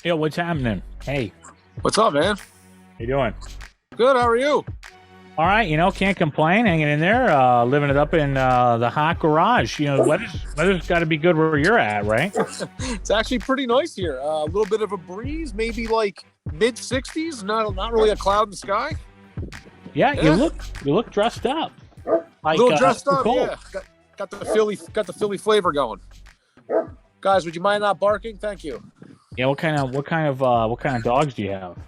Yo, what's happening? Hey, What's up, man? how you doing? Good. How are you? All right, can't complain. Hanging in there, living it up in the hot garage. Weather's got to be good where you're at, right? It's actually pretty nice here. A little bit of a breeze, maybe like mid 60s. Not really a cloud in the sky. Yeah, Yeah. you look dressed up. A Like little dressed up. cold. Yeah. Got the Philly flavor going. Guys, would you mind not barking? Thank you. Yeah, what kind of dogs do you have?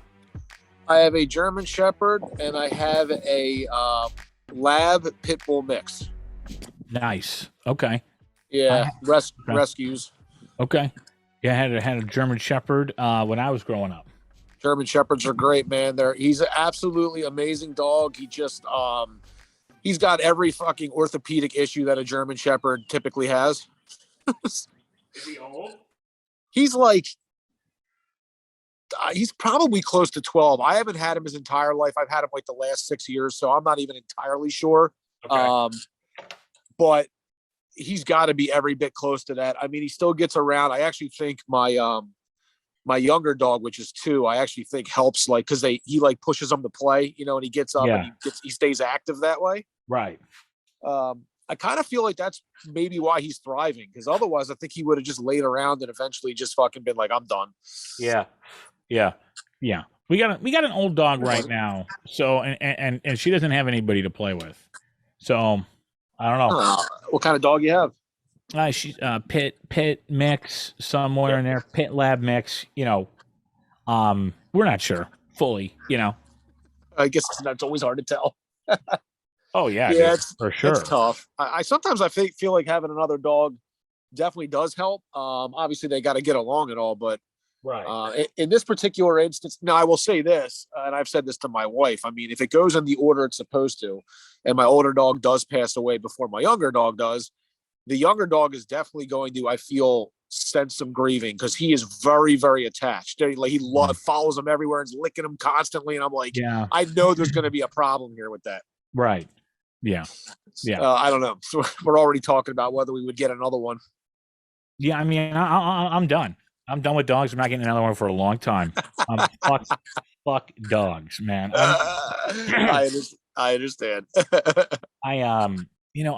I have a German Shepherd and I have a Lab Pit Bull mix. Nice. Okay. Yeah, Okay. rescues. Okay. Yeah, I had a German Shepherd when I was growing up. German Shepherds are great, man. He's an absolutely amazing dog. He just he's got every fucking orthopedic issue that a German Shepherd typically has. Is he old? He's like he's probably close to 12. I haven't had him his entire life. I've had him like the last 6 years, so I'm not even entirely sure. Okay. But he's got to be every bit close to that. I mean, he still gets around. I actually think my younger dog, which is 2, I actually think helps, like, because he like pushes them to play, and he gets up and he stays active that way. Right. I kind of feel like that's maybe why he's thriving, because otherwise I think he would have just laid around and eventually just fucking been like, I'm done. Yeah. We got an old dog right now. So and she doesn't have anybody to play with. So I don't know. What kind of dog you have? She's pit mix somewhere in there. Pit lab mix. We're not sure fully. I guess that's always hard to tell. Oh yeah, Yeah, dude, for sure. It's tough. I sometimes feel like having another dog definitely does help. Obviously they got to get along and all, but Right. in this particular instance, now I will say this, and I've said this to my wife. I mean, if it goes in the order it's supposed to, and my older dog does pass away before my younger dog does, the younger dog is definitely going to, I feel, sense some grieving, because he is very, very attached. Like, he follows him everywhere and is licking him constantly, and I'm like, Yeah. I know there's going to be a problem here with that. Right. Yeah. I don't know. So we're already talking about whether we would get another one. Yeah. I mean, I'm done. I'm done with dogs. I'm not getting another one for a long time. Fuck dogs, man. I understand. I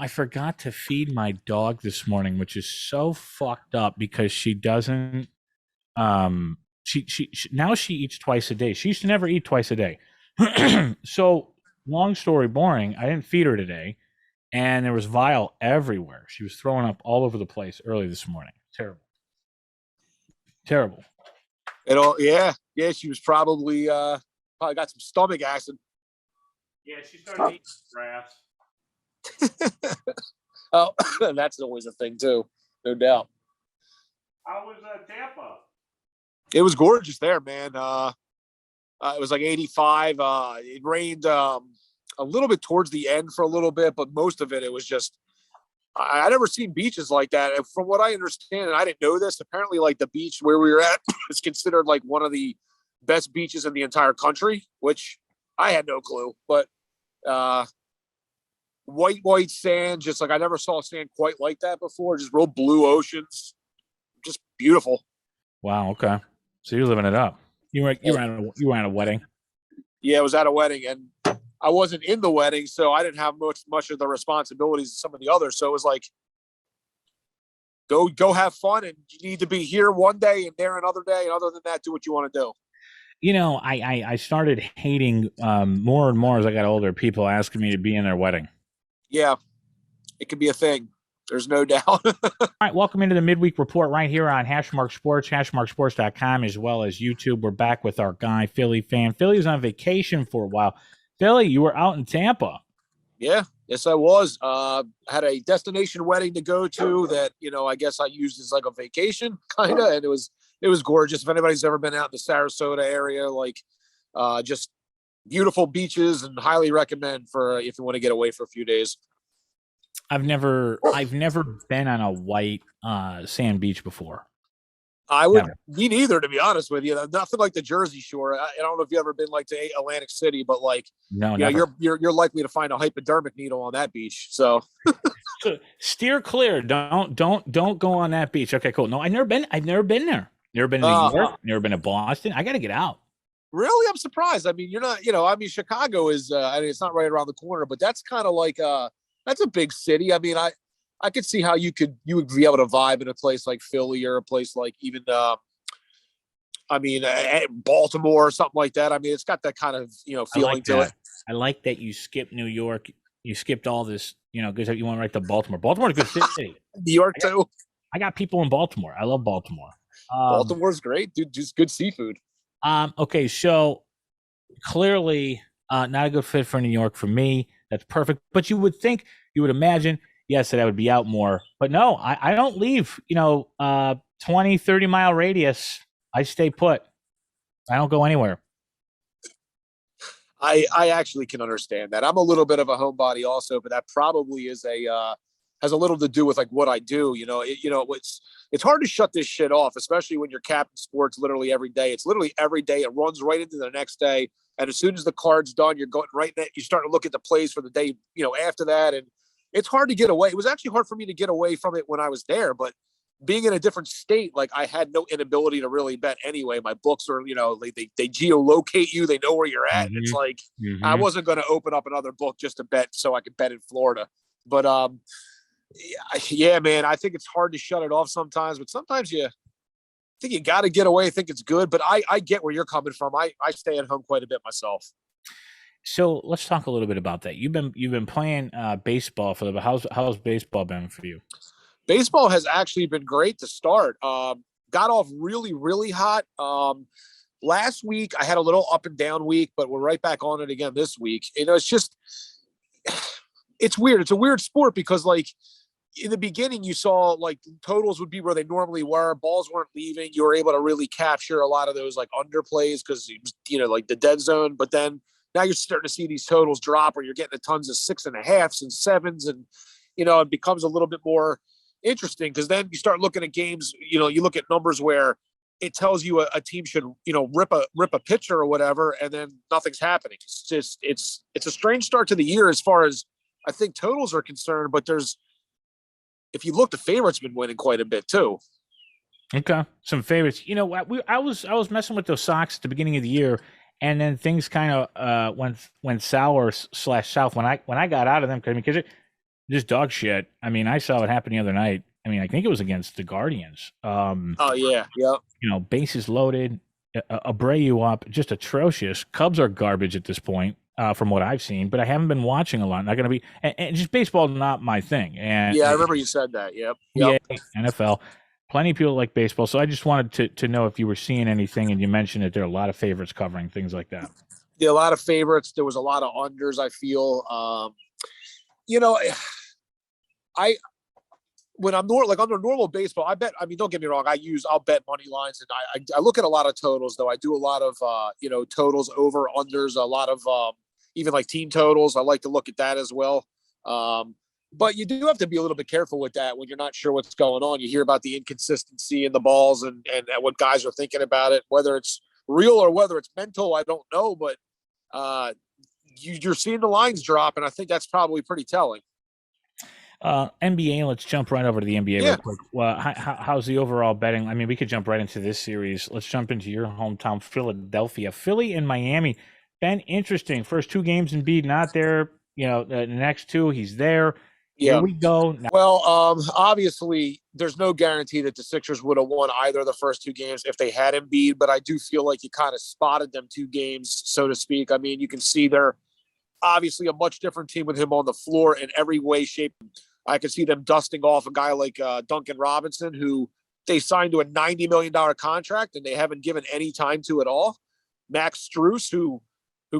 forgot to feed my dog this morning, which is so fucked up because she doesn't. She now she eats twice a day. She used to never eat twice a day. So long story boring. I didn't feed her today, and there was vile everywhere. She was throwing up all over the place early this morning. Terrible. Yeah. She was probably got some stomach acid. Yeah, she started eating grass. Oh, that's always a thing too, no doubt. How was Tampa? It was gorgeous there, man. It was like 85. It rained a little bit towards the end for a little bit, but most of it was just. I never seen beaches like that. And from what I understand, and I didn't know this, apparently, like, the beach where we were at is considered like one of the best beaches in the entire country, which I had no clue. But white sand, just like I never saw sand quite like that before. Just real blue oceans, just beautiful. Wow. Okay. So you're living it up. You were at a wedding. Yeah, it was at a wedding, and I wasn't in the wedding, so I didn't have much of the responsibilities of some of the others. So it was like, go have fun, and you need to be here one day and there another day, and other than that, do what you want to do. I started hating more and more as I got older. People asking me to be in their wedding. Yeah, it could be a thing. There's no doubt. All right, welcome into the midweek report right here on Hashmark Sports, hashmarksports.com, as well as YouTube. We're back with our guy, Philly Fan. Philly was on vacation for a while. Philly, you were out in Tampa. Yeah, yes, I was. Had a destination wedding to go to that, I guess I used as like a vacation, kind of, and it was gorgeous. If anybody's ever been out in the Sarasota area, like, just beautiful beaches, and highly recommend for if you want to get away for a few days. I've never been on a white sand beach before. I would, me neither, to be honest with you. Nothing like the Jersey Shore. I don't know if you've ever been like to Atlantic City, but like, no, you're likely to find a hypodermic needle on that beach. So steer clear. Don't go on that beach. Okay, cool. No, I've never been there. Never been to New York? Never been to Boston? I got to get out. Really, I'm surprised. I mean, you're not. I mean, Chicago is. I mean, it's not right around the corner, but that's kind of like that's a big city. I mean, I could see how you would be able to vibe in a place like Philly or a place like even I mean, Baltimore or something like that. I mean, it's got that kind of feeling to it. I like that you skipped New York. You skipped all this, because you went right to Baltimore. Baltimore's a good city. New York too. I got people in Baltimore. I love Baltimore. Baltimore's great, dude. Just good seafood. Okay, so clearly not a good fit for New York for me. That's perfect. But you would imagine, yes, that I would be out more. But no, I don't leave, 20, 30 mile radius. I stay put. I don't go anywhere. I actually can understand that. I'm a little bit of a homebody also, but that probably is has a little to do with like what I do. It's hard to shut this shit off, especially when you're capping sports literally every day. It's literally every day. It runs right into the next day. And as soon as the card's done, you're going right there. You start to look at the plays for the day, after that. And it's hard to get away. It was actually hard for me to get away from it when I was there, but being in a different state, like I had no inability to really bet anyway. My books are, they geolocate you. They know where you're at. And it's like, I wasn't going to open up another book just to bet so I could bet in Florida. But, yeah, man, I think it's hard to shut it off sometimes, but sometimes I think you got to get away. I think it's good, but I get where you're coming from. I stay at home quite a bit myself. So let's talk a little bit about that. You've been playing baseball for how's baseball been for you? Baseball has actually been great to start. Got off really, really hot. Last week I had a little up and down week, but we're right back on it again this week. It's weird. It's a weird sport because like in the beginning you saw like totals would be where they normally were. Balls weren't leaving. You were able to really capture a lot of those like underplays because, like the dead zone. But then now you're starting to see these totals drop where you're getting tons of 6.5s and 7s. And, it becomes a little bit more interesting because then you start looking at games, you look at numbers where it tells you a team should, rip a pitcher or whatever, and then nothing's happening. It's just, it's a strange start to the year as far as I think totals are concerned, but if you look, the favorites been winning quite a bit too. Okay. Some favorites, I was messing with those Sox at the beginning of the year, and then things kind of went sour / south when I got out of them because just dog shit. I mean, I saw it happen the other night. I mean, I think it was against the Guardians. Oh yeah, yeah. Bases loaded, Abreu up, just atrocious. Cubs are garbage at this point, from what I've seen. But I haven't been watching a lot. Not going to be, and just baseball is not my thing. And yeah, I remember you said that. Yep. Yeah, NFL. Plenty of people like baseball. So I just wanted to know if you were seeing anything. And you mentioned that there are a lot of favorites covering things like that. Yeah, a lot of favorites. There was a lot of unders. I feel. When I'm under normal baseball, I bet. I mean, don't get me wrong. I'll bet money lines, and I look at a lot of totals. Though I do a lot of totals, over unders, a lot of even like team totals. I like to look at that as well. But you do have to be a little bit careful with that when you're not sure what's going on. You hear about the inconsistency in the balls and what guys are thinking about it, whether it's real or whether it's mental. I don't know, but you're seeing the lines drop, and I think that's probably pretty telling. NBA, let's jump right over to the NBA real quick. Well, how's the overall betting? I mean, we could jump right into this series. Let's jump into your hometown, Philadelphia. Philly and Miami. Been interesting. First two games, Embiid not there. The next two, he's there. Yeah. Here we go. Now, well, obviously, there's no guarantee that the Sixers would have won either of the first two games if they had Embiid, but I do feel like you kind of spotted them two games, so to speak. I mean, you can see they're obviously a much different team with him on the floor in every way, shape. I could see them dusting off a guy like Duncan Robinson, who they signed to a $90 million contract and they haven't given any time to at all. Max Strus, who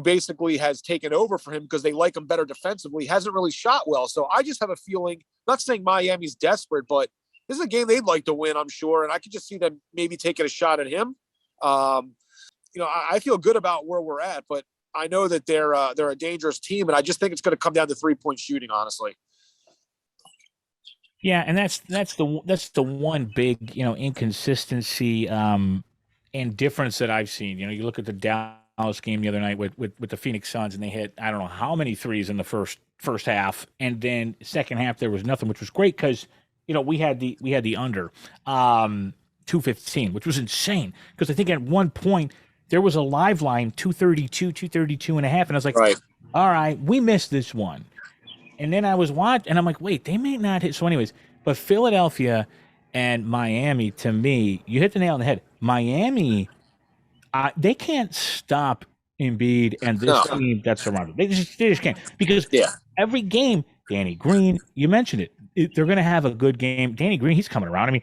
basically has taken over for him because they like him better defensively, hasn't really shot well. So I just have a feeling, not saying Miami's desperate, but this is a game they'd like to win, I'm sure. And I could just see them maybe taking a shot at him. I feel good about where we're at, but I know that they're a dangerous team, and I just think it's going to come down to 3-point shooting, honestly. Yeah, and that's the one big inconsistency and difference that I've seen. You look at the Dallas game the other night with the Phoenix Suns, and they hit I don't know how many threes in the first half, and then second half there was nothing, which was great because we had the under. 215, which was insane because I think at one point there was a live line 232 and a half, and I was like, Right. all right, we missed this one. And then I was watching, and I'm like, wait, they may not hit. So, anyways, but Philadelphia and Miami, to me, you hit the nail on the head. Miami, they can't stop Embiid and this team that's surrounded. They just can't because every game, Danny Green, you mentioned it, they're going to have a good game. Danny Green, he's coming around. I mean,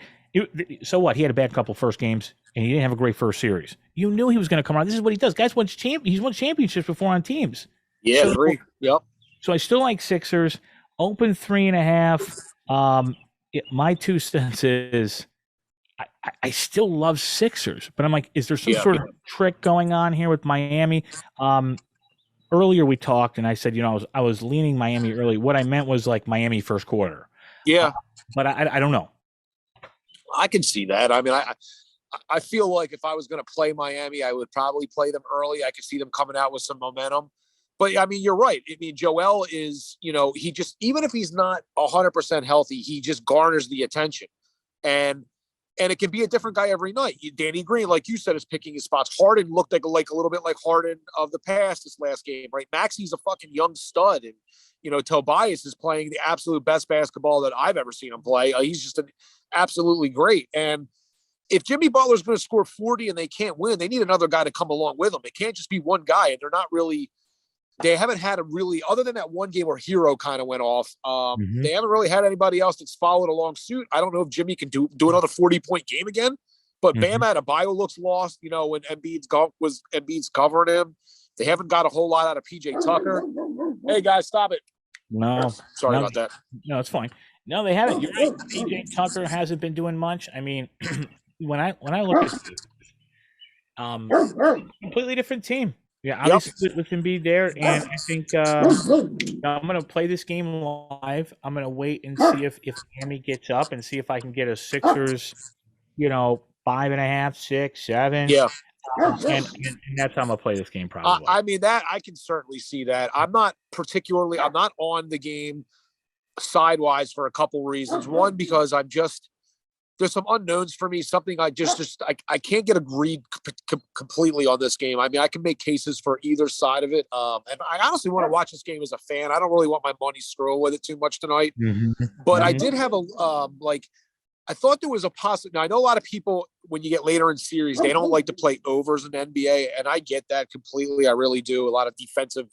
so what? He had a bad couple first games, and he didn't have a great first series. You knew he was going to come around. This is what he does. Guys he's won championships before on teams. Yeah, agree. Yep. So I still like Sixers. Open 3.5. My 2 cents is I still love Sixers, but I'm like, is there some sort of trick going on here with Miami? Earlier we talked, and I said, I was leaning Miami early. What I meant was like Miami first quarter. Yeah, but I don't know. I can see that. I mean, I feel like if I was going to play Miami, I would probably play them early. I could see them coming out with some momentum. But I mean, you're right. I mean, Joel is, he just, even if he's not 100% healthy, he just garners the attention. And it can be a different guy every night. Danny Green, like you said, is picking his spots. Harden looked like a little bit like Harden of the past this last game, right? Maxi's a fucking young stud. And, Tobias is playing the absolute best basketball that I've ever seen him play. He's just absolutely great. And if Jimmy Butler's going to score 40 and they can't win, they need another guy to come along with them. It can't just be one guy. And they're not really, they haven't had a really, other than that one game where Hero kind of went off, they haven't really had anybody else that's followed along suit. I don't know if Jimmy can do another 40-point game again, but Bam Adebayo looks lost, when Embiid's covering him. They haven't got a whole lot out of PJ Tucker. Hey guys, stop it. No. Sorry about that. No, it's fine. No, they haven't. You're right. PJ Tucker hasn't been doing much. I mean, when I look at this, completely different team. Yeah, obviously with Embiid there, and I think I'm going to play this game live. I'm going to wait and see if Miami gets up and see if I can get a Sixers, 5.5, 6, 7. Yeah. And that's how I'm going to play this game probably. I mean, that I can certainly see that. I'm not on the game sidewise for a couple reasons. One, because there's some unknowns for me. Something I I can't get agreed completely on this game. I mean, I can make cases for either side of it. And I honestly want to watch this game as a fan. I don't really want my money screwed with it too much tonight. But I did have I thought there was a possibility. Now, I know a lot of people, when you get later in series, they don't like to play overs in the NBA. And I get that completely. I really do. A lot of defensive,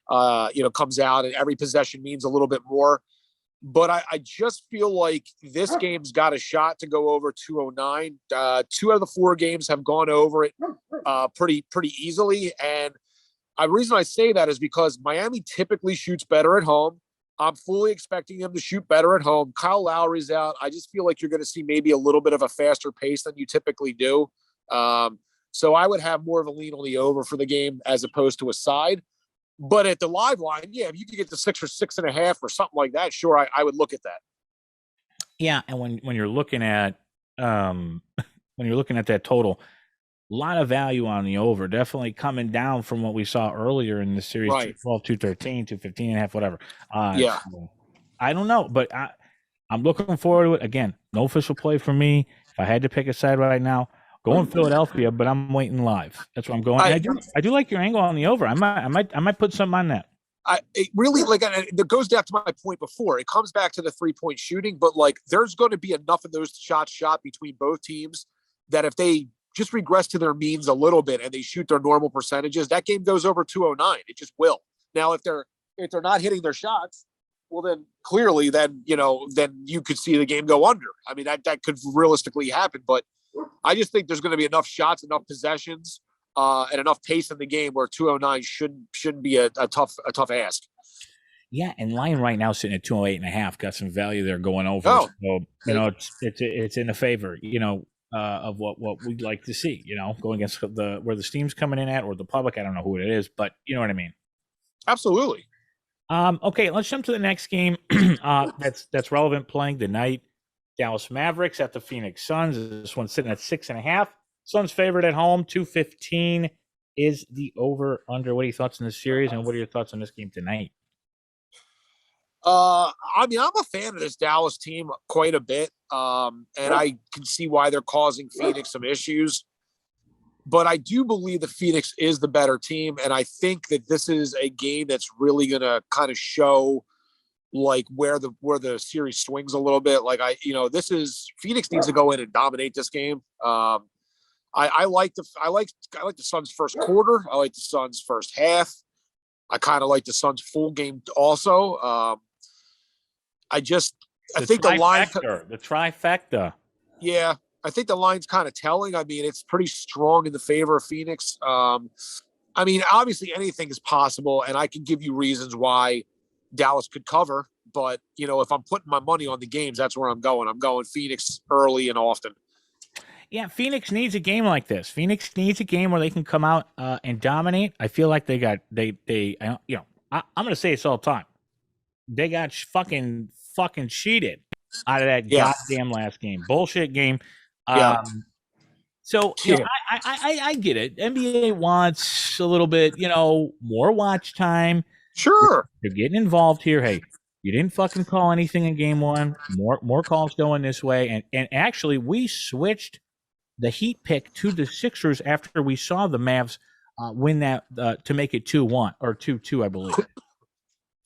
comes out, and every possession means a little bit more. But I just feel like this game's got a shot to go over 209. 2 out of the 4 games have gone over it pretty easily. And the reason I say that is because Miami typically shoots better at home. I'm fully expecting them to shoot better at home. Kyle Lowry's out. I just feel like you're going to see maybe a little bit of a faster pace than you typically do. So I would have more of a lean on the over for the game as opposed to a side. But at the live line, if you could get the 6 or 6.5 or something like that, sure, I would look at that. Yeah, and when you're looking at that total, a lot of value on the over, definitely coming down from what we saw earlier in the series, right. 212, 213, 215.5, whatever. So I don't know, but I'm looking forward to it. Again, no official play for me. If I had to pick a side right now, going Philadelphia, but I'm waiting live. That's where I'm going. I do like your angle on the over. I might put something on that. It really, it goes back to my point before. It comes back to the 3-point shooting, but there's going to be enough of those shots shot between both teams that if they just regress to their means a little bit and they shoot their normal percentages, that game goes over 209. It just will. Now, if they're not hitting their shots, well, then clearly, then you could see the game go under. I mean, that could realistically happen, but I just think there's going to be enough shots, enough possessions, and enough pace in the game where 209 shouldn't be a tough ask. Yeah, and line right now sitting at 208.5, got some value there going over. So it's in the favor, of what we'd like to see, going against where the steam's coming in at, or the public. I don't know who it is, but you know what I mean. Absolutely. Okay, let's jump to the next game. That's relevant playing tonight. Dallas Mavericks at the Phoenix Suns. This one's sitting at 6.5. Suns favored at home. 215 is the over under. What are your thoughts on this series, and what are your thoughts on this game tonight? I mean, I'm a fan of this Dallas team quite a bit, and I can see why they're causing Phoenix some issues. But I do believe that Phoenix is the better team, and I think that this is a game that's really going to kind of show like where the series swings a little bit. Like this is Phoenix needs to go in and dominate this game. I like the Suns' first quarter. I like the Suns' first half. I kind of like the Suns' full game also. I think the line, the trifecta. Yeah, I think the line's kind of telling. I mean, it's pretty strong in the favor of Phoenix. I mean, obviously anything is possible, and I can give you reasons why Dallas could cover. But, if I'm putting my money on the games, that's where I'm going. I'm going Phoenix early and often. Yeah, Phoenix needs a game like this. Phoenix needs a game where they can come out and dominate. I feel like I'm going to say this all the time. They got fucking cheated out of that goddamn last game. Bullshit game. So I get it. NBA wants a little bit, more watch time. Sure. They're getting involved here. Hey, you didn't fucking call anything in game one. More calls going this way. And actually, we switched the Heat pick to the Sixers after we saw the Mavs win that to make it 2-1 or 2-2, I believe.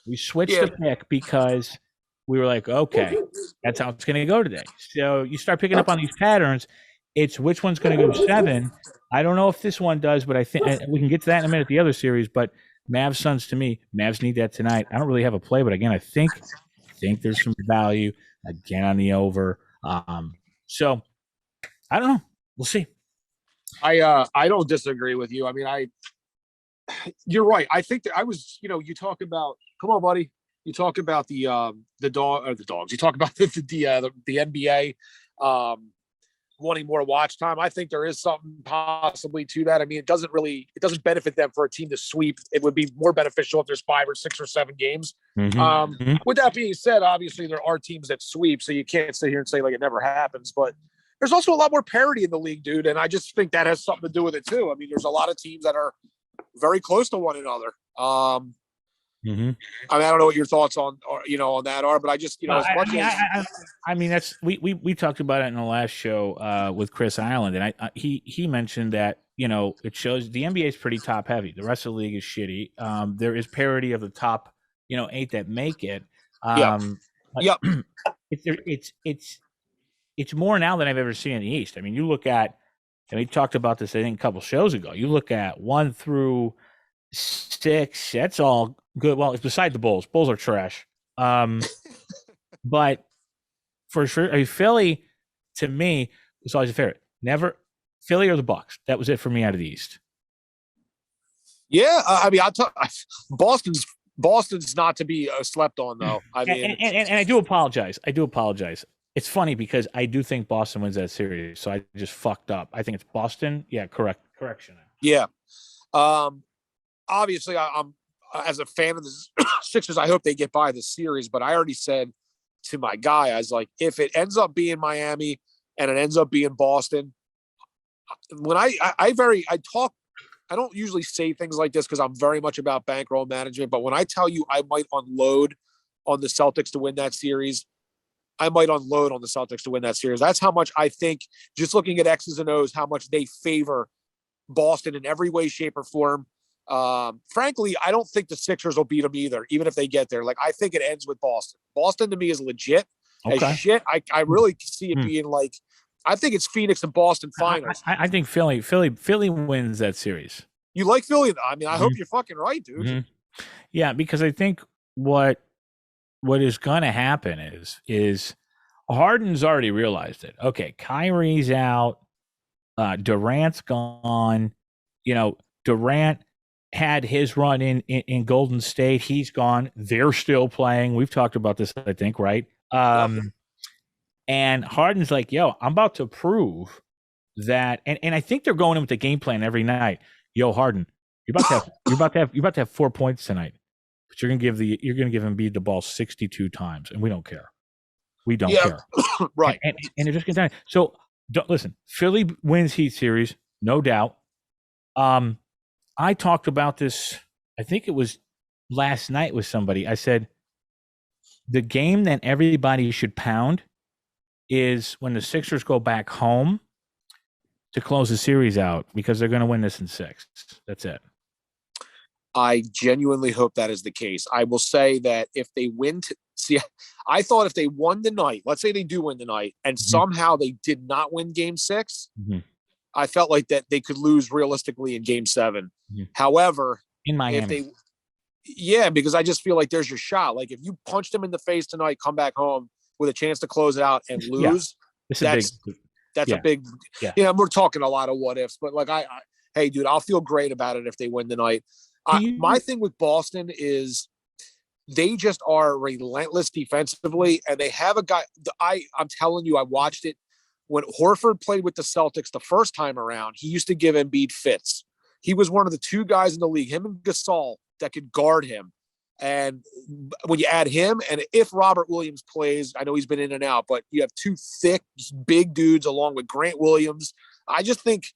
We switched the pick because we were like, okay, that's how it's going to go today. So you start picking up on these patterns. It's which one's going to go 7. I don't know if this one does, but I think we can get to that in a minute, the other series. But Mavs Suns, to me, Mavs need that tonight. I don't really have a play, but again, I think there's some value again on the over. So I don't know. We'll see. I don't disagree with you. I mean, you're right. I think that I was, you talk about, come on, buddy. You talk about the dogs. You talk about the NBA wanting more watch time. I think there is something possibly to that. I mean, it doesn't benefit them for a team to sweep. It would be more beneficial if there's 5 or 6 or 7 games. With that being said, obviously there are teams that sweep, so you can't sit here and say like it never happens, but there's also a lot more parity in the league, dude. And I just think that has something to do with it too. I mean, there's a lot of teams that are very close to one another. I mean, I don't know what your thoughts on that are, but I just, I mean, that's we talked about it in the last show with Chris Island, and he mentioned that it shows the NBA is pretty top heavy. The rest of the league is shitty. There is parity of the top 8 that make it. It's more now than I've ever seen in the East. I mean, you look at, and we talked about this I think a couple shows ago. You look at 1 through 6. That's all good. Well, it's beside the Bulls. Bulls are trash. But for sure, I mean, Philly to me was always a favorite. Never Philly or the Bucks. That was it for me out of the East. Yeah, I mean, Boston's not to be slept on though. I mean, and I do apologize. It's funny because I do think Boston wins that series, so I just fucked up. I think it's Boston. Yeah, correction. Yeah. Obviously, I'm as a fan of the Sixers, I hope they get by this series. But I already said to my guy, I was like, if it ends up being Miami and it ends up being Boston, when I don't usually say things like this because I'm very much about bankroll management. But when I tell you I might unload on the Celtics to win that series, I might unload on the Celtics to win that series. That's how much I think, just looking at X's and O's, how much they favor Boston in every way, shape, or form. Frankly, I don't think the Sixers will beat them either, even if they get there. Like, I think it ends with Boston. Boston to me is legit as shit. I really see it being like, I think it's Phoenix and Boston finals. I think Philly wins that series. You like Philly? I mean, I hope you're fucking right, dude. Yeah, because I think what is going to happen is Harden's already realized it. Okay, Kyrie's out. Durant's gone. Durant had his run in Golden State. He's gone. They're still playing. We've talked about this, I think, right? And Harden's like, yo, I'm about to prove that. And I think they're going in with the game plan every night. Yo, Harden, you're about to have 4 points tonight. But you're gonna give Embiid the ball 62 times, and we don't care. We don't care, right? And they're just getting done. So listen, Philly wins Heat series, no doubt. I talked about this. I think it was last night with somebody. I said, the game that everybody should pound is when the Sixers go back home to close the series out, because they're going to win this in 6. That's it. I genuinely hope that is the case. I will say that if they win, I thought if they won tonight, let's say they do win tonight, and somehow they did not win Game 6, I felt like that they could lose realistically in Game 7. However, in Miami, because I just feel like there's your shot. Like if you punch them in the face tonight, come back home with a chance to close it out and lose, that's a big. We're talking a lot of what ifs, but like hey, dude, I'll feel great about it if they win tonight. My thing with Boston is they just are relentless defensively, and they have a guy. I'm telling you, I watched it when Horford played with the Celtics the first time around. He used to give Embiid fits. He was one of the 2 guys in the league, him and Gasol, that could guard him. And when you add him, and if Robert Williams plays, I know he's been in and out, but you have 2 thick, big dudes along with Grant Williams. I just think,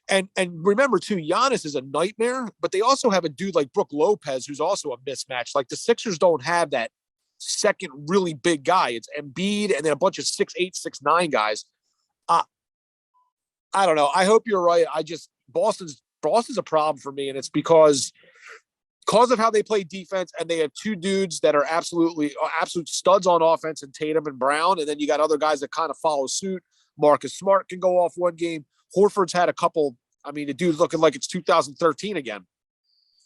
and remember too, Giannis is a nightmare, but they also have a dude like Brook Lopez who's also a mismatch. Like the Sixers don't have that second really big guy. It's Embiid and then a bunch of 6'8", 6'9" guys. I don't know. I hope you're right. Boston's a problem for me, and it's because of how they play defense, and they have 2 dudes that are absolute studs on offense, and Tatum and Brown, and then you got other guys that kind of follow suit. Marcus Smart can go off one game. Horford's had a couple. I mean, the dude's looking like it's 2013 again.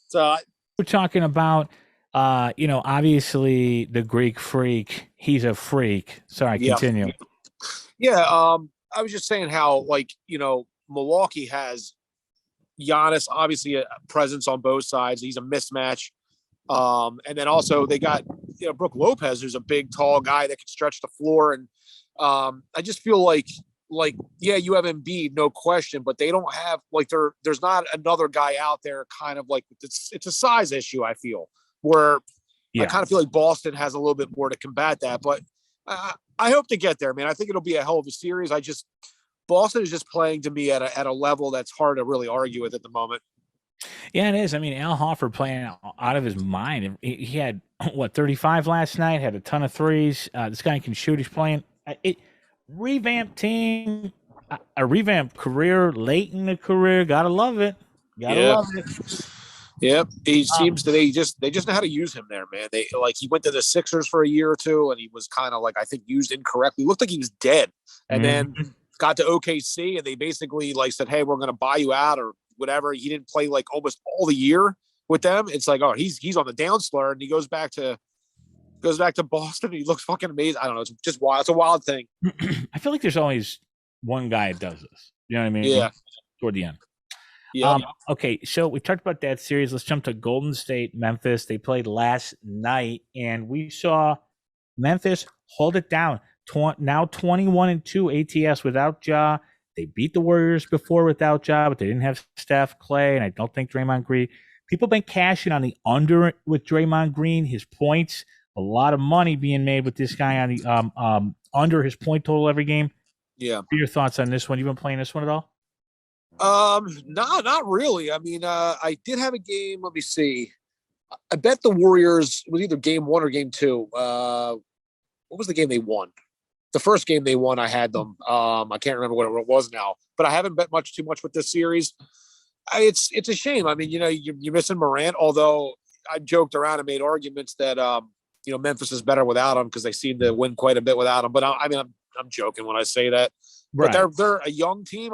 So we're talking about, obviously the Greek freak. He's a freak. Sorry, continue. Yeah, I was just saying how, Milwaukee has Giannis, obviously a presence on both sides. He's a mismatch. And then also they got, Brook Lopez, who's a big, tall guy that can stretch the floor. And I just feel like, you have Embiid, no question, but they don't have, there's not another guy out there kind of like, it's a size issue, I feel, where I kind of feel like Boston has a little bit more to combat that. But I hope to get there, man. I think it'll be a hell of a series. Boston is just playing to me at a level that's hard to really argue with at the moment. Yeah, it is. I mean, Al Horford playing out of his mind. He had 35 last night. Had a ton of threes. This guy can shoot. He's playing revamped team, a revamped career late in the career. Gotta love it. Love it. Yep. He seems they just know how to use him there, man. He went to the Sixers for a year or two, and he was kind of I think used incorrectly. Looked like he was dead, and then got to OKC, and they basically said, "Hey, we're going to buy you out," or whatever. He didn't play almost all the year with them. It's oh, he's on the downslur, and he goes back to Boston. And he looks fucking amazing. I don't know. It's just wild. It's a wild thing. I feel like there's always one guy that does this. You know what I mean? Yeah. Toward the end. Yeah. Okay, so we talked about that series. Let's jump to Golden State, Memphis. They played last night, and we saw Memphis hold it down. Now 21-2 ATS without Ja. They beat the Warriors before without Ja, but they didn't have Steph, Clay, and I don't think Draymond Green. People have been cashing on the under with Draymond Green, his points. A lot of money being made with this guy on the under his point total every game. Yeah. What are your thoughts on this one? You been playing this one at all? No, not really. I mean, I did have a game. Let me see. I bet the Warriors was either game 1 or game 2. What was the game they won? The first game they won, I had them. I can't remember what it was now, but I haven't bet too much with this series. It's a shame. I mean, you're missing Morant, although I joked around and made arguments that, Memphis is better without him because they seem to win quite a bit without him. But I'm joking when I say that. Right. But they're a young team.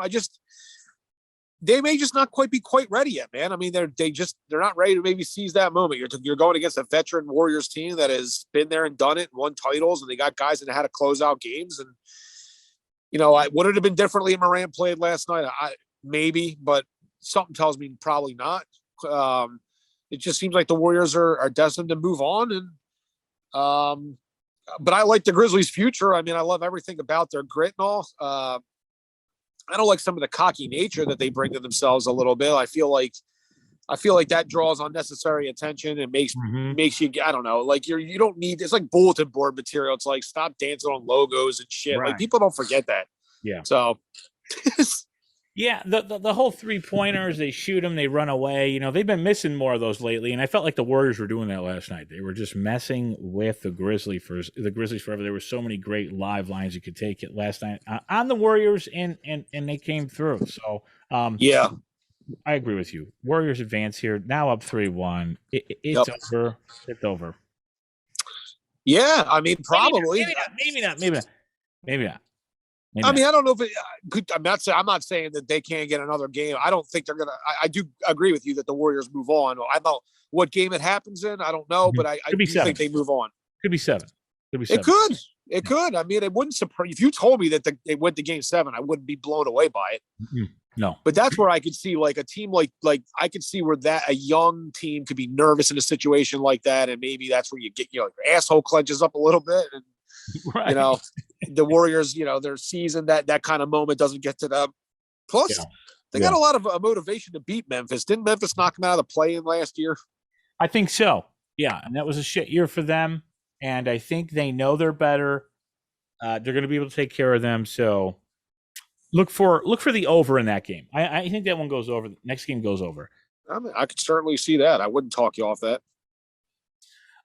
They may just not be quite ready yet, man. I mean, they're not ready to maybe seize that moment. You're going against a veteran Warriors team that has been there and done it, and won titles, and they got guys that know how to close out games. And would it have been differently if Morant played last night? Maybe, but something tells me probably not. It just seems like the Warriors are destined to move on, and but I like the Grizzlies' future. I mean, I love everything about their grit and all. I don't like some of the cocky nature that they bring to themselves a little bit. I feel like that draws unnecessary attention and makes you, I don't know, you don't need, it's like bulletin board material. It's like, stop dancing on logos and shit. Right. People don't forget that. Yeah. So Yeah, the whole 3-pointers, they shoot them, they run away. You know, they've been missing more of those lately, and I felt like the Warriors were doing that last night. They were just messing with the Grizzlies forever. There were so many great live lines you could take it last night on the Warriors, and they came through. So, Yeah. I agree with you. Warriors advance here, now up 3-1. It's over. It's over. Yeah, I mean, probably. Maybe not. I mean, I don't know if it could. I'm not saying that they can't get another game. I don't think they're gonna. I do agree with you that the Warriors move on. I don't what game it happens in. I don't know, but I do think they move on. Could be 7. It could. It could. I mean, it wouldn't surprise if you told me that they went to game 7. I wouldn't be blown away by it. No, but that's where I could see like a team like I could see where a young team could be nervous in a situation like that, and maybe that's where you get your asshole clenches up a little bit, and right. The Warriors, their season that kind of moment doesn't get to them. Plus, they got a lot of motivation to beat Memphis. Didn't Memphis knock them out of the play-in last year? I think so. Yeah, and that was a shit year for them. And I think they know they're better. They're going to be able to take care of them. So look for the over in that game. I think that one goes over. Next game goes over. I mean, I could certainly see that. I wouldn't talk you off that.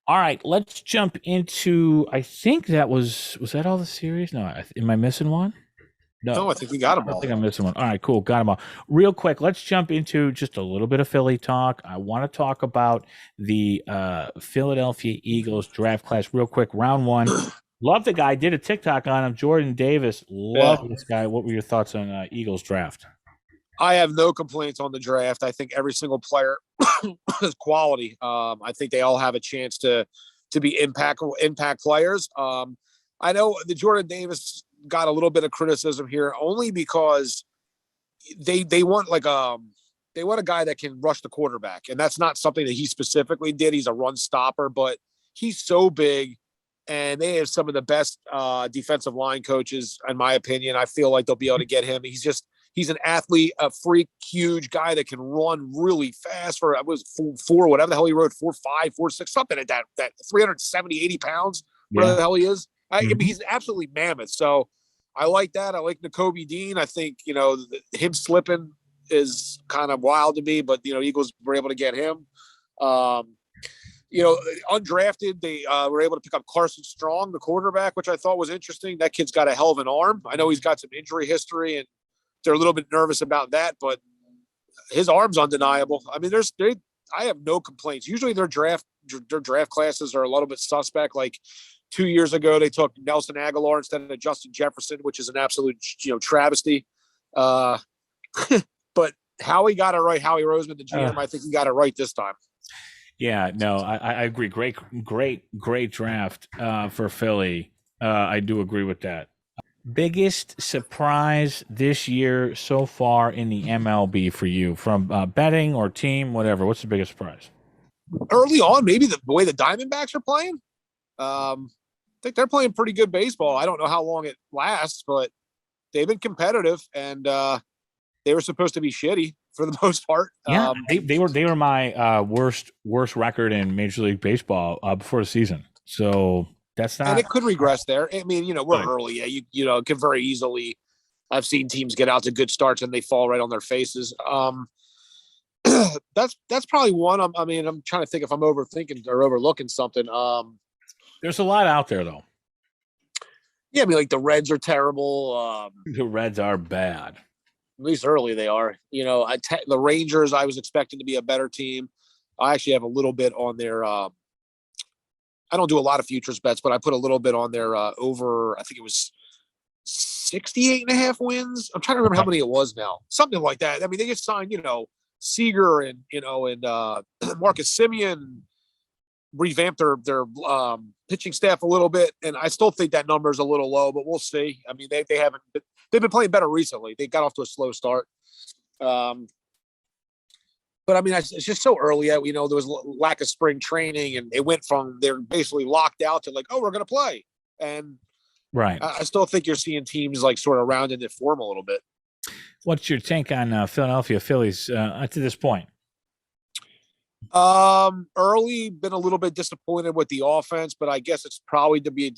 All right, let's jump into. I think that was that all the series? No, am I missing one? No, I think we got them all. I think I'm missing one. All right, cool. Got them all. Real quick, let's jump into just a little bit of Philly talk. I want to talk about the Philadelphia Eagles draft class real quick. Round 1. Love the guy. Did a TikTok on him. Jordan Davis. Love this guy. What were your thoughts on Eagles draft? I have no complaints on the draft. I think every single player is quality. I think they all have a chance to be impact players. I know the Jordan Davis got a little bit of criticism here only because they want they want a guy that can rush the quarterback, and that's not something that he specifically did. He's a run stopper, but he's so big, and they have some of the best defensive line coaches, in my opinion. I feel like they'll be able to get him. He's an athlete, a freak, huge guy that can run really fast for, four, whatever the hell he wrote, 4.5, 4.6, something like that 370, 80 pounds, whatever the hell he is. I mean, he's absolutely mammoth. So I like that. I like Nakobe Dean. I think, him slipping is kind of wild to me, but, Eagles were able to get him. Undrafted, they were able to pick up Carson Strong, the quarterback, which I thought was interesting. That kid's got a hell of an arm. I know he's got some injury history, and they're a little bit nervous about that, but his arm's undeniable. I mean, I have no complaints. Usually their draft classes are a little bit suspect. Like 2 years ago, they took Nelson Aguilar instead of Justin Jefferson, which is an absolute, travesty. But Howie got it right. Howie Roseman, the GM, I think he got it right this time. Yeah, no, I agree. Great draft for Philly. I do agree with that. Biggest surprise this year so far in the MLB for you, from betting or team, whatever? What's the biggest surprise? Early on, maybe the way the Diamondbacks are playing. I think they're playing pretty good baseball. I don't know how long it lasts, but they've been competitive, and they were supposed to be shitty for the most part. Yeah, they were my worst record in Major League Baseball before the season. So that's not. And it could regress there. I mean, we're early. Yeah, it could very easily. I've seen teams get out to good starts and they fall right on their faces. That's probably one. I'm trying to think if I'm overthinking or overlooking something. There's a lot out there, though. Yeah, I mean, like the Reds are terrible. The Reds are bad. At least early they are. The Rangers, I was expecting to be a better team. I actually have a little bit on their I don't do a lot of futures bets, but I put a little bit on their over, I think it was 68.5 wins. I'm trying to remember how many it was now. Something like that. I mean, they just signed, Seager and Marcus Semien, revamped their pitching staff a little bit. And I still think that number is a little low, but we'll see. I mean, they've been playing better recently. They got off to a slow start. But I mean, it's just so early. There was lack of spring training, and it went from they're basically locked out to like, oh, we're going to play. And right, I still think you're seeing teams like sort of rounding it form a little bit. What's your take on Philadelphia Phillies to this point? Early, been a little bit disappointed with the offense, but I guess it's probably to be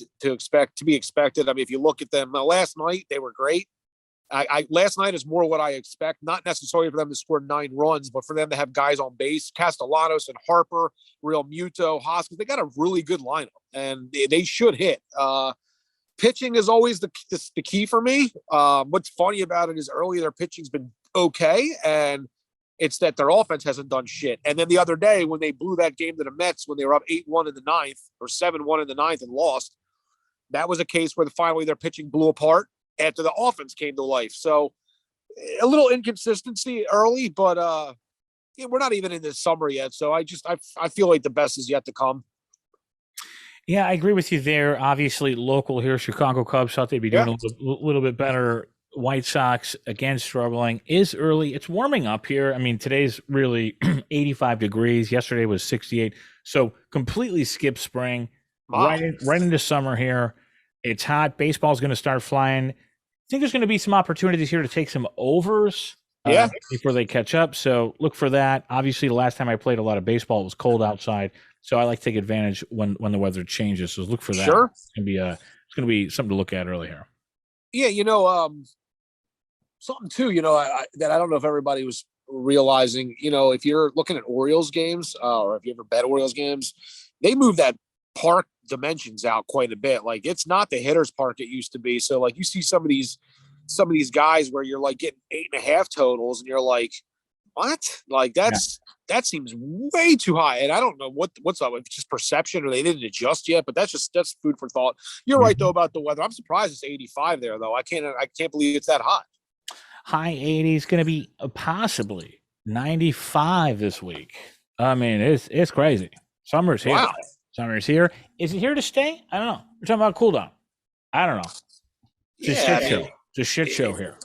expected. I mean, if you look at them last night, they were great. Last night is more what I expect, not necessarily for them to score 9 runs, but for them to have guys on base, Castellanos and Harper, Real Muto, Hoskins. They got a really good lineup, and they should hit. Pitching is always the key for me. What's funny about it is early their pitching's been okay, and it's that their offense hasn't done shit. And then the other day when they blew that game to the Mets when they were up 8-1 in the ninth or 7-1 in the ninth and lost, that was a case where finally their pitching blew apart after the offense came to life. So a little inconsistency early, but we're not even in the summer yet. So I feel like the best is yet to come. Yeah, I agree with you there. Obviously, local here, Chicago Cubs thought they'd be doing a little bit better. White Sox, again, struggling. Is early. It's warming up here. I mean, today's really 85 degrees. Yesterday was 68. So completely skipped spring. Wow. Right into summer here. It's hot. Baseball's going to start flying. I think there's going to be some opportunities here to take some overs before they catch up. So look for that. Obviously, the last time I played a lot of baseball, it was cold outside. So I like to take advantage when the weather changes. So look for that. Sure. It's going to be something to look at early here. Yeah, something too, that I don't know if everybody was realizing, if you're looking at Orioles games or if you ever bet Orioles games, they move that park dimensions out quite a bit. Like it's not the hitter's park it used to be. So like you see some of these guys where you're like getting 8.5 totals and you're like, what? Like that seems way too high. And I don't know what's up. If it's just perception or they didn't adjust yet, but that's food for thought. You're right though about the weather. I'm surprised it's 85 there though. I can't believe it's that hot. High 80s, going to be possibly 95 this week. I mean, it's crazy. Summer's here. Wow. Summer's here. Is it here to stay? I don't know. We're talking about cool down. I don't know. It's a shit show. It's a shit show here.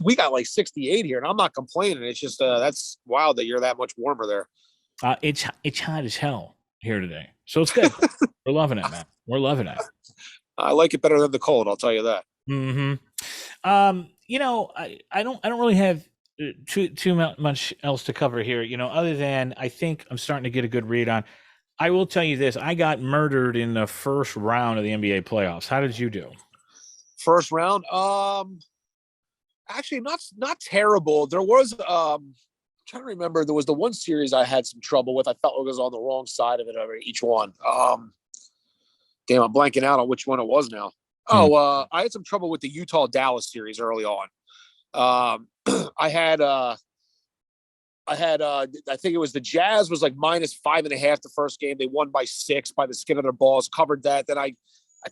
We got like 68 here, and I'm not complaining. It's just that's wild that you're that much warmer there. It's hot as hell here today, so it's good. We're loving it, man. We're loving it. I like it better than the cold. I'll tell you that. Mm-hmm. I don't really have too much else to cover here. Other than I think I'm starting to get a good read on. I will tell you this: I got murdered in the first round of the NBA playoffs. How did you do? First round, actually not terrible. There was I'm trying to remember. There was the one series I had some trouble with. I felt it was on the wrong side of it over each one. Damn, I'm blanking out on which one it was now. I had some trouble with the Utah-Dallas series early on. I think it was the Jazz was like -5.5 the first game. They won by 6 by the skin of their balls, covered that. Then I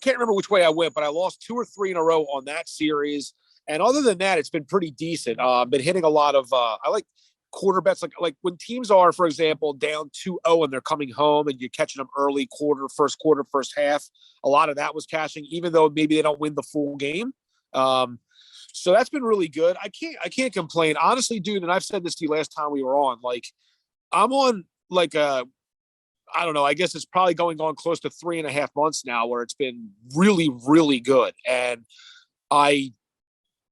can't remember which way I went, but I lost 2 or 3 in a row on that series. And other than that, it's been pretty decent. Been hitting a lot of I like quarter bets, like when teams are, for example, down 2-0 and they're coming home and you're catching them early first quarter, first half. A lot of that was cashing, even though maybe they don't win the full game. So that's been really good. I can't complain, honestly, dude. And I've said this to you last time we were on. Like, I'm on like I don't know. I guess it's probably going on close to 3.5 months now, where it's been really, really good. And I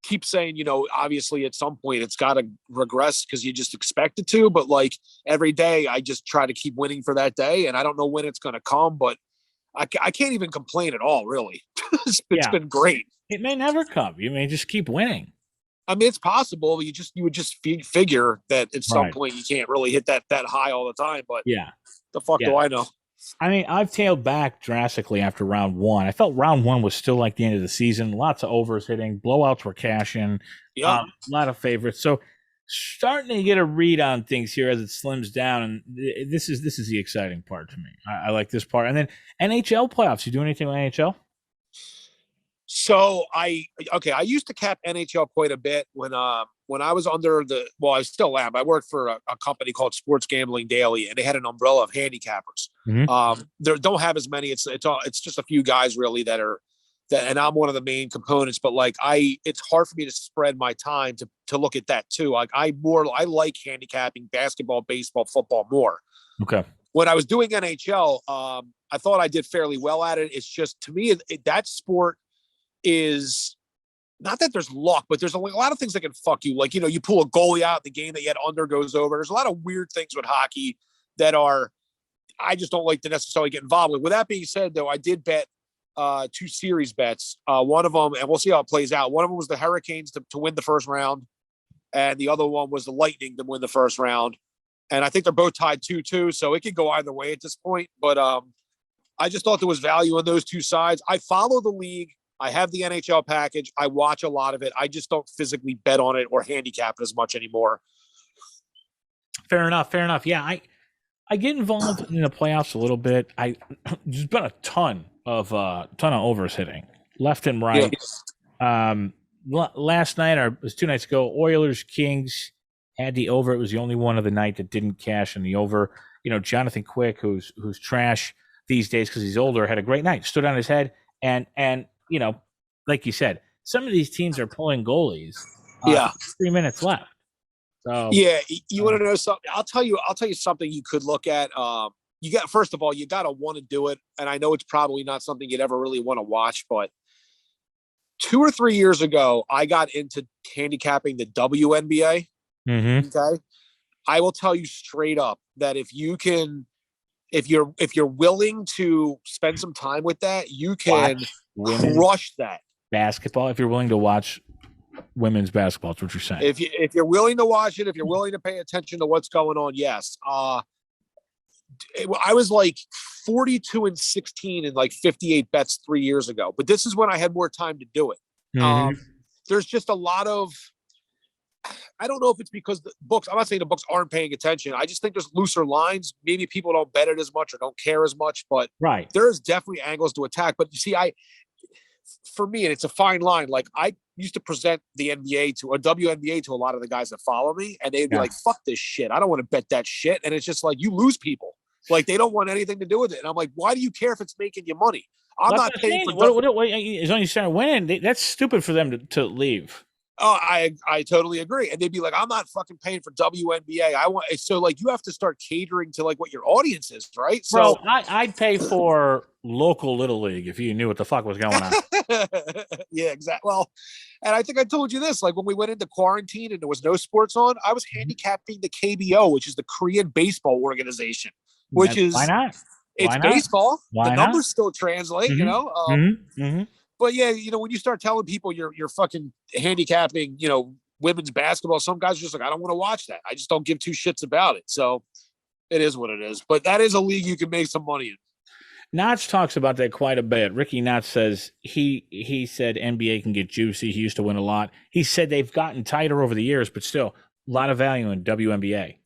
keep saying, obviously at some point it's got to regress because you just expect it to. But like every day, I just try to keep winning for that day, and I don't know when it's going to come, but I can't even complain at all. Really, it's been great. It may never come. You may just keep winning. I mean, it's possible. You would just figure that at some point you can't really hit that high all the time. But the fuck do I know? I mean, I've tailed back drastically after round 1. I felt round 1 was still like the end of the season. Lots of overs hitting, blowouts were cashing, a lot of favorites. So starting to get a read on things here as it slims down, and this is the exciting part to me. I like this part. And then NHL playoffs. You do anything with NHL? So I used to cap NHL quite a bit when I was under I still am. I worked for a company called Sports Gambling Daily, and they had an umbrella of handicappers. Mm-hmm. They don't have as many. It's just a few guys really that, and I'm one of the main components. But like it's hard for me to spread my time to look at that too. Like I like handicapping basketball, baseball, football more. Okay. When I was doing NHL, I thought I did fairly well at it. It's just, to me, that sport is not that there's luck, but there's a lot of things that can fuck you. Like, you pull a goalie out, the game that you had under goes over. There's a lot of weird things with hockey that I just don't like to necessarily get involved with. With that being said, though, I did bet two series bets. One of them, and we'll see how it plays out. One of them was the Hurricanes to win the first round, and the other one was the Lightning to win the first round. And I think they're both tied 2-2, so it could go either way at this point. But I just thought there was value in those two sides. I follow the league. I have the NHL package. I watch a lot of it. I just don't physically bet on it or handicap it as much anymore. Fair enough. Yeah, I get involved in the playoffs a little bit. There's been a ton of overs hitting left and right. Yeah. Last night, or it was 2 nights ago, Oilers Kings had the over. It was the only one of the night that didn't cash in the over. Jonathan Quick, who's trash these days because he's older, had a great night. Stood on his head, and like you said, some of these teams are pulling goalies. 3 minutes left. So yeah, you want to know something? I'll tell you something you could look at. First of all, you got to want to do it, and I know it's probably not something you'd ever really want to watch, but 2 or 3 years ago, I got into handicapping the WNBA. Mm-hmm. Okay, I will tell you straight up that if you're willing to spend some time with that, you can crush that basketball. If you're willing to watch women's basketball, that's what you're saying. If you're willing to watch it, if you're willing to pay attention to what's going on, yes. I was like 42-16 in like 58 bets 3 years ago, but this is when I had more time to do it. Mm-hmm. There's just a lot of, I don't know if it's because the books, I'm not saying the books aren't paying attention. I just think there's looser lines. Maybe people don't bet it as much or don't care as much, but right. There's definitely angles to attack. But you see, for me, and it's a fine line. Like I used to present the NBA to a WNBA to a lot of the guys that follow me, and they'd be like, "Fuck this shit. I don't want to bet that shit." And it's just like you lose people. Like they don't want anything to do with it. And I'm like, why do you care if it's making you money? I'm not paying for. As long as you start winning, that's stupid for them to leave. Oh, I totally agree. And they'd be like, I'm not fucking paying for WNBA. So like you have to start catering to like what your audience is, right? So I'd pay for local Little League if you knew what the fuck was going on. Yeah, exactly. Well, and I think I told you this, like when we went into quarantine and there was no sports on, I was handicapping the KBO, which is the Korean baseball organization, which is why not? It's baseball. The numbers still translate, Mm-hmm. Mm-hmm. But yeah, when you start telling people you're fucking handicapping, women's basketball, some guys are just like, I don't want to watch that. I just don't give two shits about it. So it is what it is. But that is a league you can make some money in. Knotz talks about that quite a bit. Ricky Knotz says he said NBA can get juicy. He used to win a lot. He said they've gotten tighter over the years, but still a lot of value in WNBA.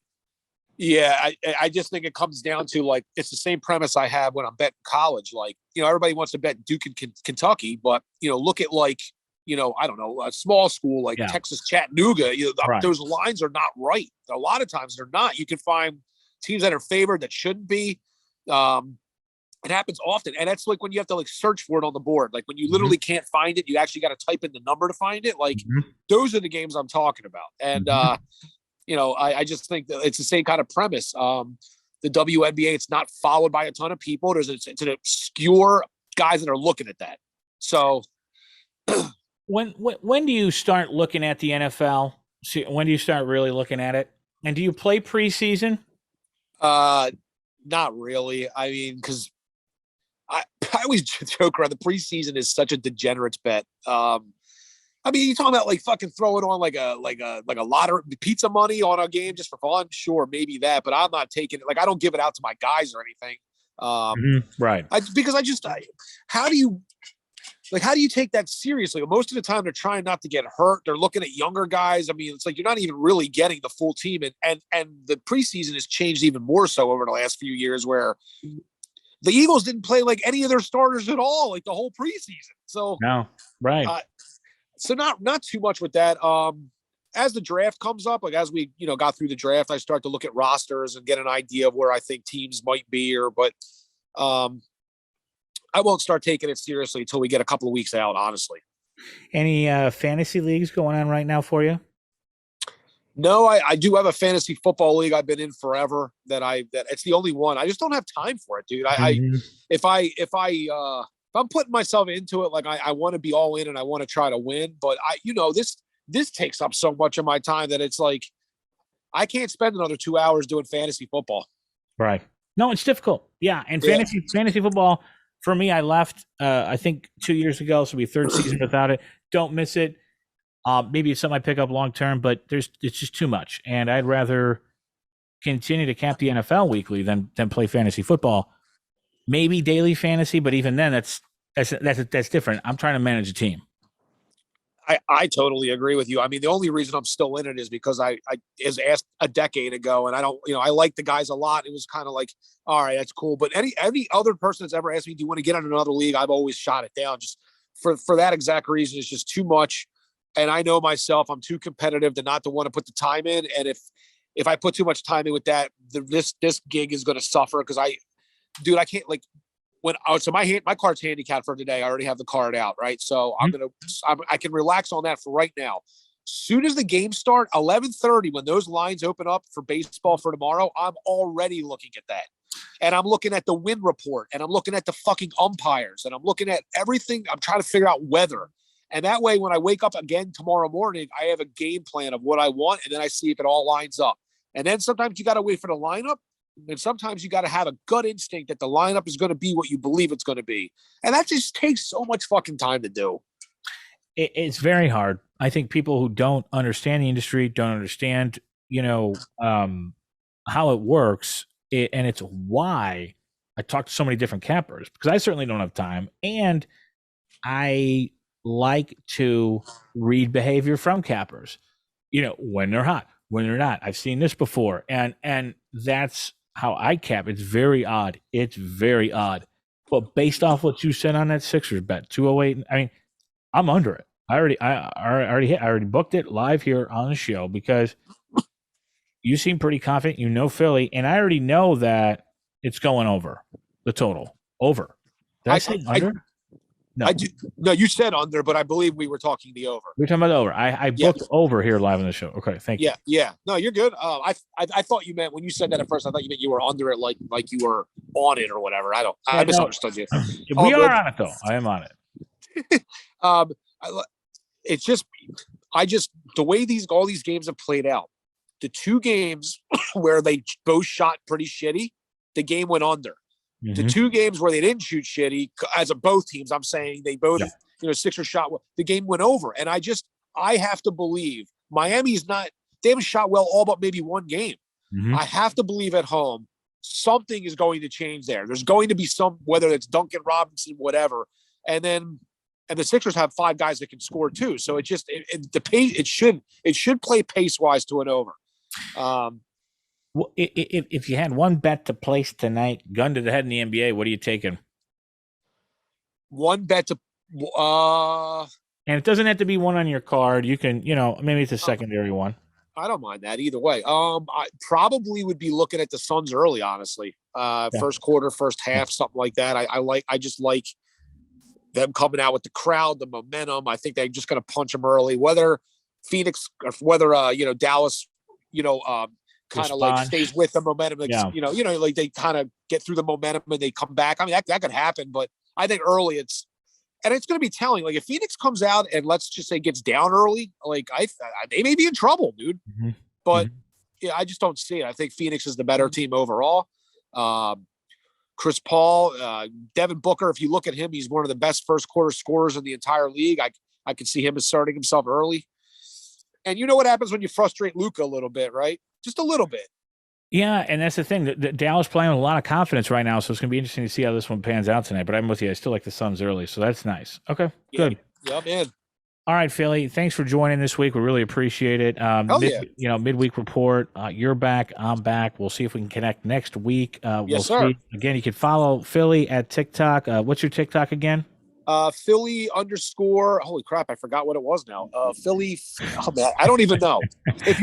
Yeah, I just think it comes down to like it's the same premise I have when I'm betting college. Like, everybody wants to bet Duke and Kentucky, but look at like, I don't know, a small school like Texas Chattanooga. Right. Those lines are not right. A lot of times they're not. You can find teams that are favored that shouldn't be. It happens often, and that's like when you have to like search for it on the board. Like when you literally can't find it, you actually got to type in the number to find it. Like those are the games I'm talking about, and. I just think that it's the same kind of premise. The WNBA, it's not followed by a ton of people. It's an obscure guys that are looking at that. So when do you start looking at the NFL? When do you start really looking at it? And do you play preseason? Not really. I mean, because I always joke around the preseason is such a degenerate bet. I mean, you talking about like fucking throwing on like a lottery pizza money on a game just for fun? Sure, maybe that, but I'm not taking it. Like I don't give it out to my guys or anything. Right. How do you take that seriously? Most of the time they're trying not to get hurt. They're looking at younger guys. I mean, it's like you're not even really getting the full team, and the preseason has changed even more so over the last few years, where the Eagles didn't play like any of their starters at all, like the whole preseason. So no, right. So not too much with that. As the draft comes up, like as we got through the draft, I start to look at rosters and get an idea of where I think teams might be. But I won't start taking it seriously until we get a couple of weeks out. Honestly. Any fantasy leagues going on right now for you? No, I do have a fantasy football league I've been in forever. That it's the only one. I just don't have time for it, dude. If I'm putting myself into it, like I want to be all in and I want to try to win, but this takes up so much of my time that it's like I can't spend another 2 hours doing fantasy football. Right. No, it's difficult. Yeah, and fantasy football, for me, I left, I think 2 years ago. So it'll be third season without it. Don't miss it. Maybe it's something I pick up long term, but it's just too much. And I'd rather continue to cap the NFL weekly than play fantasy football. Maybe daily fantasy, but even then, that's different. I'm trying to manage a team. I totally agree with you. I mean, the only reason I'm still in it is because I is asked a decade ago, and I don't, I like the guys a lot. It was kind of like, all right, that's cool. But any other person that's ever asked me, do you want to get on another league? I've always shot it down just for that exact reason. It's just too much. And I know myself, I'm too competitive to not to want to put the time in. And if I put too much time in with that, this gig is going to suffer because I can't like. So my card's handicapped for today. I already have the card out, right? So I can relax on that for right now. Soon as the games start, 11:30, when those lines open up for baseball for tomorrow, I'm already looking at that. And I'm looking at the win report, and I'm looking at the fucking umpires, and I'm looking at everything. I'm trying to figure out weather. And that way, when I wake up again tomorrow morning, I have a game plan of what I want, and then I see if it all lines up. And then sometimes you got to wait for the lineup. And sometimes you got to have a gut instinct that the lineup is going to be what you believe it's going to be. And that just takes so much fucking time to do. It's very hard. I think people who don't understand the industry don't understand, how it works. And it's why I talk to so many different cappers, because I certainly don't have time. And I like to read behavior from cappers, when they're hot, when they're not. I've seen this before. And that's how I cap. It's very odd. But based off what you said on that Sixers bet, 208, I mean, I'm under it. I already booked it live here on the show because you seem pretty confident. Philly, and I already know that it's going over the total. Over. Did I say under? No. I do. No, you said under, but I believe we were talking the over. We're talking about over. I booked over here live on the show. Okay, thank you. Yeah. No, you're good. I thought you meant when you said that at first. I thought you meant you were under it, like you were on it or whatever. I misunderstood you. We are on it though. I am on it. It's just the way all these games have played out. The two games where they both shot pretty shitty, the game went under. Mm-hmm. The two games where they didn't shoot shitty, as of both teams, I'm saying they both, Sixers shot, the game went over. And I have to believe they haven't shot well all but maybe one game. Mm-hmm. I have to believe at home, something is going to change there. There's going to be whether it's Duncan Robinson, whatever. And the Sixers have 5 guys that can score too. So the pace, it should play pace wise to an over. Well, if you had one bet to place tonight, gun to the head in the NBA, what are you taking? One bet to, and it doesn't have to be one on your card. You can, maybe it's a secondary one. I don't mind that either way. I probably would be looking at the Suns early, honestly. First quarter, first half, something like that. I just like them coming out with the crowd, the momentum. I think they're just going to punch them early. Whether Phoenix or whether Dallas, kind of like stays with the momentum, like they kind of get through the momentum and they come back. I mean, that could happen, but I think early it's going to be telling. Like if Phoenix comes out and let's just say gets down early, like they may be in trouble, dude. Mm-hmm. But yeah, I just don't see it. I think Phoenix is the better team overall. Chris Paul, Devin Booker. If you look at him, he's one of the best first quarter scorers in the entire league. I could see him asserting himself early. And you know what happens when you frustrate Luka a little bit, right? Just a little bit. Yeah, and that's the thing. The Dallas playing with a lot of confidence right now, so it's going to be interesting to see how this one pans out tonight. But I'm with you. I still like the Suns early, so that's nice. Okay, good. Yeah, man. All right, Philly, thanks for joining this week. We really appreciate it. Midweek report. You're back. I'm back. We'll see if we can connect next week. Yes, sir. Again, you can follow Philly at TikTok. What's your TikTok again? Philly _ holy crap, I forgot what it was now. Philly, oh man, I don't even know. If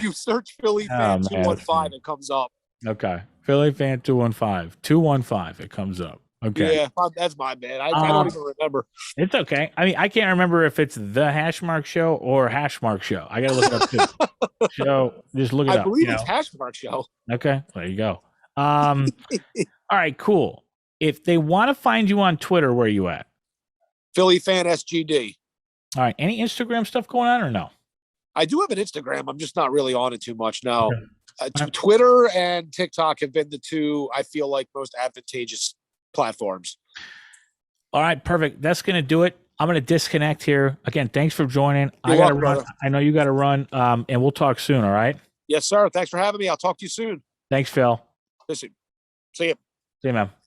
you search Philly Fan 215, it comes up. Okay. Philly Fan 215, it comes up. Okay. Yeah, that's my bad. I don't even remember. It's okay. I mean, I can't remember if it's the Hashmark Show or Hashmark Show. I got to look it up too. So just look it up. I believe it's Hashmark Show. Okay. There you go. All right, cool. If they want to find you on Twitter, where are you at? Philly Fan SGD. All right. Any Instagram stuff going on or no? I do have an Instagram. I'm just not really on it too much now. Okay. Twitter and TikTok have been the two I feel like most advantageous platforms. All right, perfect. That's going to do it. I'm going to disconnect here. Again, thanks for joining. You're I got to welcome, run. brother. I know you got to run, and we'll talk soon, all right? Yes, sir. Thanks for having me. I'll talk to you soon. Thanks, Phil. Listen, see you. See you, man.